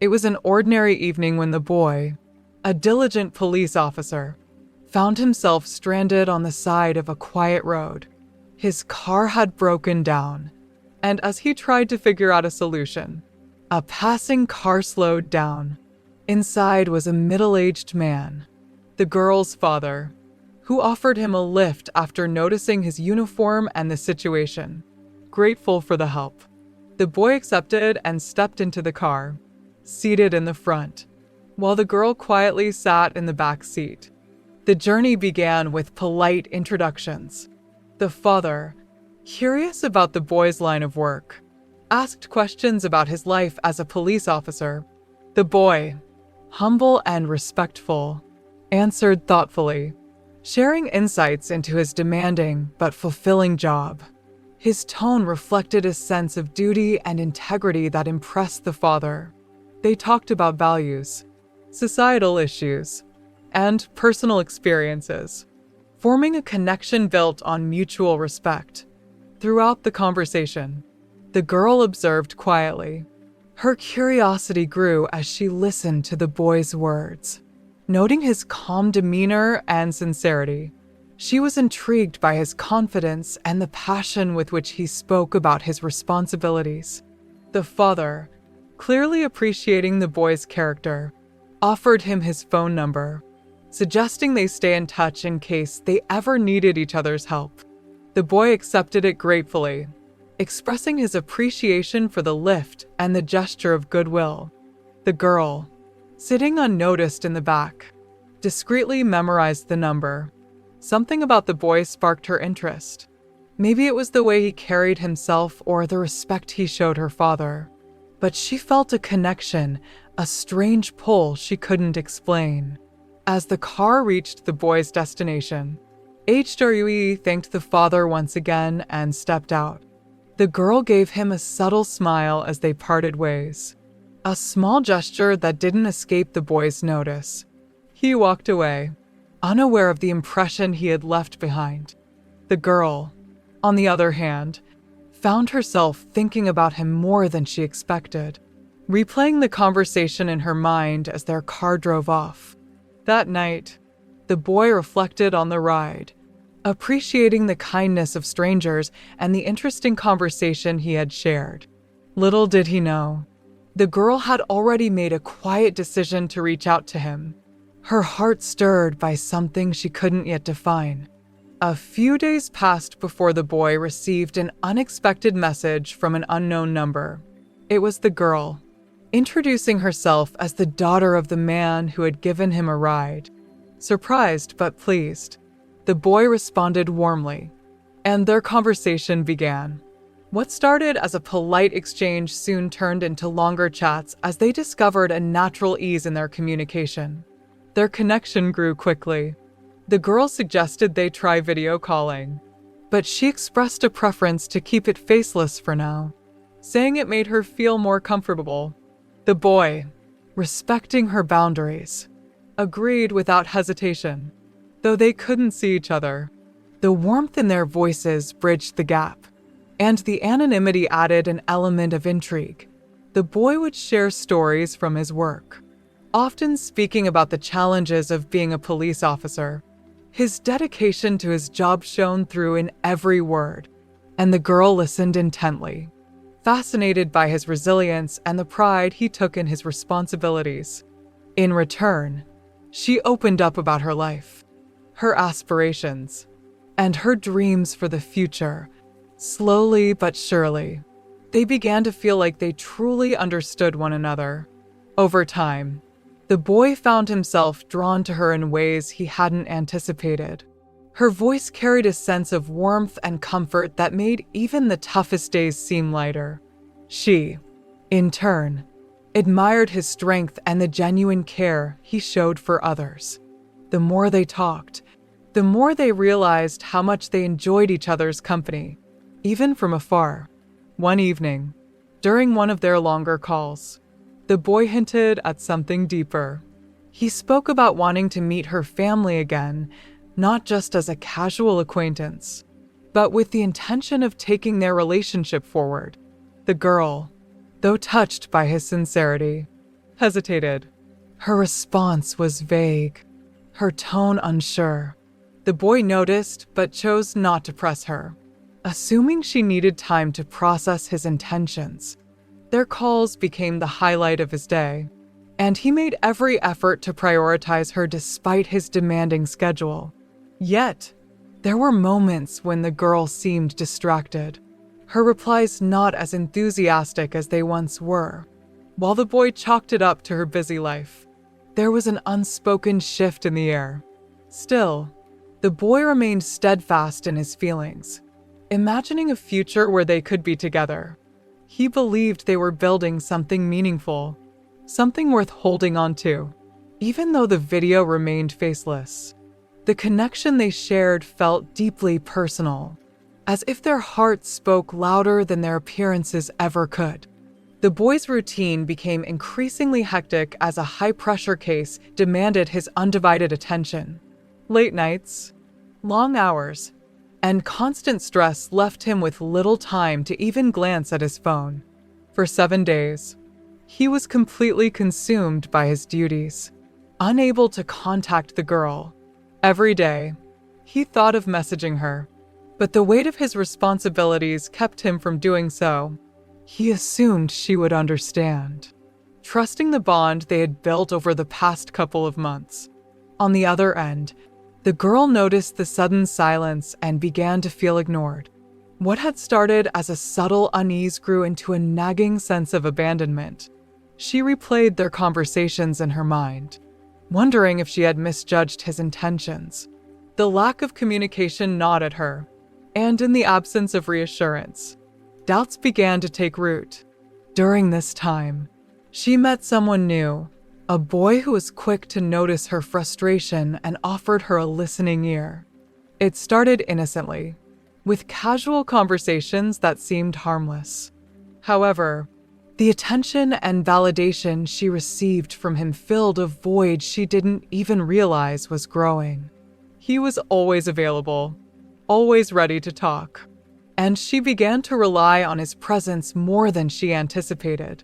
It was an ordinary evening when the boy, a diligent police officer, found himself stranded on the side of a quiet road. His car had broken down, and as he tried to figure out a solution, a passing car slowed down. Inside was a middle-aged man, the girl's father, who offered him a lift after noticing his uniform and the situation. Grateful for the help, the boy accepted and stepped into the car, seated in the front, while the girl quietly sat in the back seat. The journey began with polite introductions. The father, curious about the boy's line of work, asked questions about his life as a police officer. The boy, humble and respectful, answered thoughtfully, sharing insights into his demanding but fulfilling job. His tone reflected a sense of duty and integrity that impressed the father. They talked about values, societal issues, and personal experiences, forming a connection built on mutual respect. Throughout the conversation, the girl observed quietly. Her curiosity grew as she listened to the boy's words. Noting his calm demeanor and sincerity, she was intrigued by his confidence and the passion with which he spoke about his responsibilities. The father, clearly appreciating the boy's character, offered him his phone number, suggesting they stay in touch in case they ever needed each other's help. The boy accepted it gratefully, expressing his appreciation for the lift and the gesture of goodwill. The girl, sitting unnoticed in the back, discreetly memorized the number. Something about the boy sparked her interest. Maybe it was the way he carried himself or the respect he showed her father. But she felt a connection, a strange pull she couldn't explain. As the car reached the boy's destination, HWE thanked the father once again and stepped out. The girl gave him a subtle smile as they parted ways, a small gesture that didn't escape the boy's notice. He walked away, unaware of the impression he had left behind. The girl, on the other hand, found herself thinking about him more than she expected, replaying the conversation in her mind as their car drove off. That night, the boy reflected on the ride, appreciating the kindness of strangers and the interesting conversation he had shared. Little did he know, the girl had already made a quiet decision to reach out to him, her heart stirred by something she couldn't yet define. A few days passed before the boy received an unexpected message from an unknown number. It was the girl, introducing herself as the daughter of the man who had given him a ride. Surprised but pleased, the boy responded warmly, and their conversation began. What started as a polite exchange soon turned into longer chats as they discovered a natural ease in their communication. Their connection grew quickly. The girl suggested they try video calling, but she expressed a preference to keep it faceless for now, saying it made her feel more comfortable. The boy, respecting her boundaries, agreed without hesitation. Though they couldn't see each other, the warmth in their voices bridged the gap, and the anonymity added an element of intrigue. The boy would share stories from his work, often speaking about the challenges of being a police officer. His dedication to his job shone through in every word, and the girl listened intently, fascinated by his resilience and the pride he took in his responsibilities. In return, she opened up about her life, her aspirations, and her dreams for the future. Slowly but surely, they began to feel like they truly understood one another. Over time, the boy found himself drawn to her in ways he hadn't anticipated. Her voice carried a sense of warmth and comfort that made even the toughest days seem lighter. She, in turn, admired his strength and the genuine care he showed for others. The more they talked, the more they realized how much they enjoyed each other's company, even from afar. One evening, during one of their longer calls, the boy hinted at something deeper. He spoke about wanting to meet her family again, not just as a casual acquaintance, but with the intention of taking their relationship forward. The girl, though touched by his sincerity, hesitated. Her response was vague, her tone unsure. The boy noticed but chose not to press her, assuming she needed time to process his intentions. Their calls became the highlight of his day, and he made every effort to prioritize her despite his demanding schedule. Yet, there were moments when the girl seemed distracted, her replies not as enthusiastic as they once were. While the boy chalked it up to her busy life, there was an unspoken shift in the air. Still, the boy remained steadfast in his feelings, imagining a future where they could be together. He believed they were building something meaningful, something worth holding on to. Even though the video remained faceless, the connection they shared felt deeply personal, as if their hearts spoke louder than their appearances ever could. The boy's routine became increasingly hectic as a high-pressure case demanded his undivided attention. Late nights, long hours, and constant stress left him with little time to even glance at his phone. For 7 days, he was completely consumed by his duties, unable to contact the girl. Every day, he thought of messaging her, but the weight of his responsibilities kept him from doing so. He assumed she would understand, trusting the bond they had built over the past couple of months. On the other end, the girl noticed the sudden silence and began to feel ignored. What had started as a subtle unease grew into a nagging sense of abandonment. She replayed their conversations in her mind, wondering if she had misjudged his intentions. The lack of communication gnawed at her, and in the absence of reassurance, doubts began to take root. During this time, she met someone new, a boy who was quick to notice her frustration and offered her a listening ear. It started innocently, with casual conversations that seemed harmless. However, the attention and validation she received from him filled a void she didn't even realize was growing. He was always available, always ready to talk, and she began to rely on his presence more than she anticipated.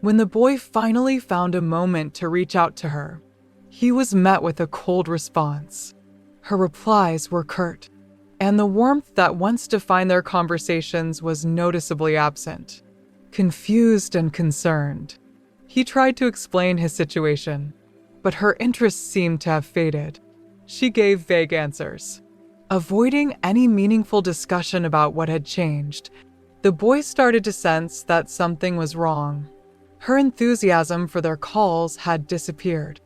When the boy finally found a moment to reach out to her, he was met with a cold response. Her replies were curt, and the warmth that once defined their conversations was noticeably absent. Confused and concerned, he tried to explain his situation, but her interest seemed to have faded. She gave vague answers, avoiding any meaningful discussion about what had changed. The boy started to sense that something was wrong. Her enthusiasm for their calls had disappeared,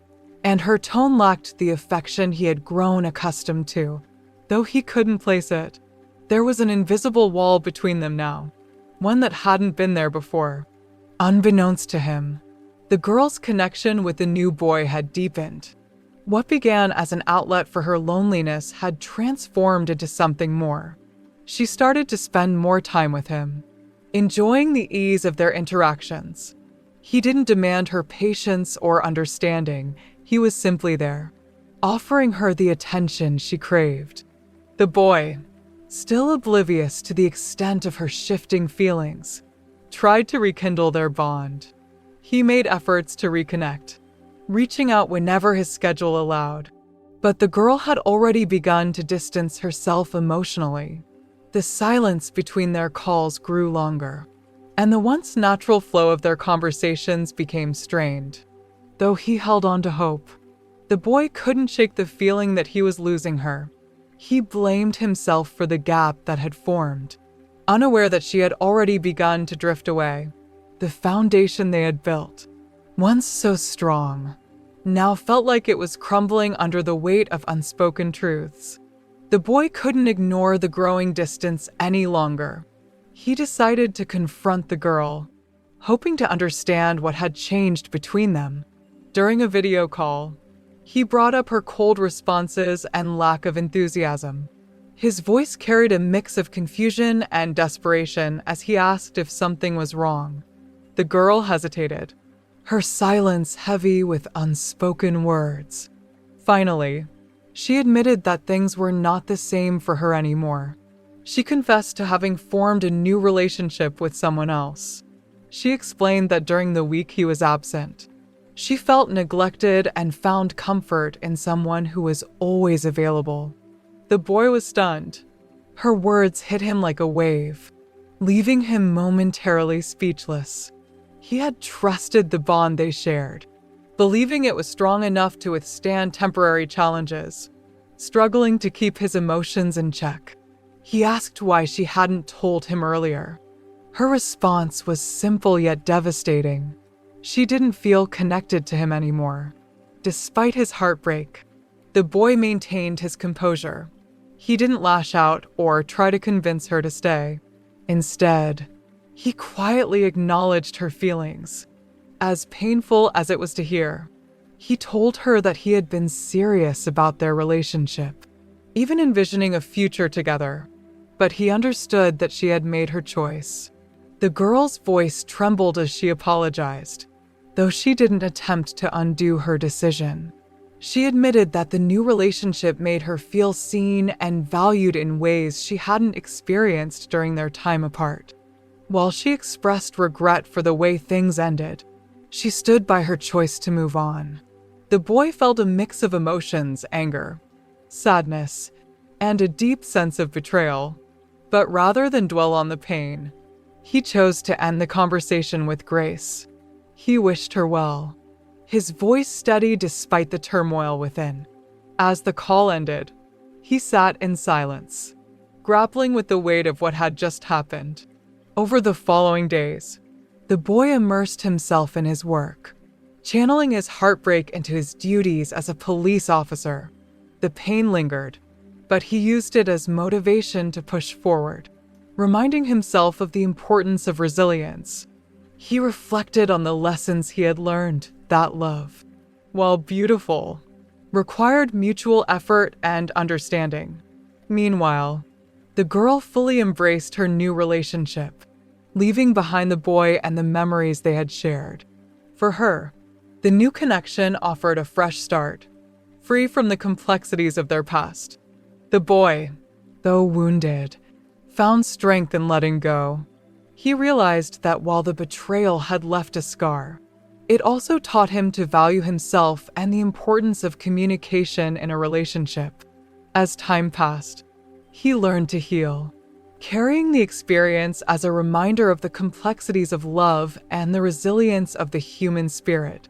and her tone lacked the affection he had grown accustomed to. Though he couldn't place it, there was an invisible wall between them now, one that hadn't been there before. Unbeknownst to him, the girl's connection with the new boy had deepened. What began as an outlet for her loneliness had transformed into something more. She started to spend more time with him, enjoying the ease of their interactions. He didn't demand her patience or understanding. He was simply there, offering her the attention she craved. The boy, still oblivious to the extent of her shifting feelings, tried to rekindle their bond. He made efforts to reconnect, reaching out whenever his schedule allowed. But the girl had already begun to distance herself emotionally. The silence between their calls grew longer, and the once natural flow of their conversations became strained. Though he held on to hope, the boy couldn't shake the feeling that he was losing her. He blamed himself for the gap that had formed, unaware that she had already begun to drift away. The foundation they had built, once so strong, now felt like it was crumbling under the weight of unspoken truths. The boy couldn't ignore the growing distance any longer. He decided to confront the girl, hoping to understand what had changed between them. During a video call, he brought up her cold responses and lack of enthusiasm. His voice carried a mix of confusion and desperation as he asked if something was wrong. The girl hesitated, her silence heavy with unspoken words. Finally, she admitted that things were not the same for her anymore. She confessed to having formed a new relationship with someone else. She explained that during the week he was absent, She felt neglected and found comfort in someone who was always available. The boy was stunned. Her words hit him like a wave, leaving him momentarily speechless. He had trusted the bond they shared, believing it was strong enough to withstand temporary challenges, struggling to keep his emotions in check. He asked why she hadn't told him earlier. Her response was simple yet devastating. She didn't feel connected to him anymore. Despite his heartbreak, the boy maintained his composure. He didn't lash out or try to convince her to stay. Instead, he quietly acknowledged her feelings. As painful as it was to hear, he told her that he had been serious about their relationship, even envisioning a future together. But he understood that she had made her choice. The girl's voice trembled as she apologized, though she didn't attempt to undo her decision. She admitted that the new relationship made her feel seen and valued in ways she hadn't experienced during their time apart. While she expressed regret for the way things ended, she stood by her choice to move on. The boy felt a mix of emotions: anger, sadness, and a deep sense of betrayal. But rather than dwell on the pain, he chose to end the conversation with grace. He wished her well, his voice steady despite the turmoil within. As the call ended, he sat in silence, grappling with the weight of what had just happened. Over the following days, the boy immersed himself in his work, channeling his heartbreak into his duties as a police officer. The pain lingered, but he used it as motivation to push forward, reminding himself of the importance of resilience. He reflected on the lessons he had learned that love, while beautiful, required mutual effort and understanding. Meanwhile, the girl fully embraced her new relationship, leaving behind the boy and the memories they had shared. For her, the new connection offered a fresh start, free from the complexities of their past. The boy, though wounded, found strength in letting go. He realized that while the betrayal had left a scar, it also taught him to value himself and the importance of communication in a relationship. As time passed, he learned to heal, carrying the experience as a reminder of the complexities of love and the resilience of the human spirit.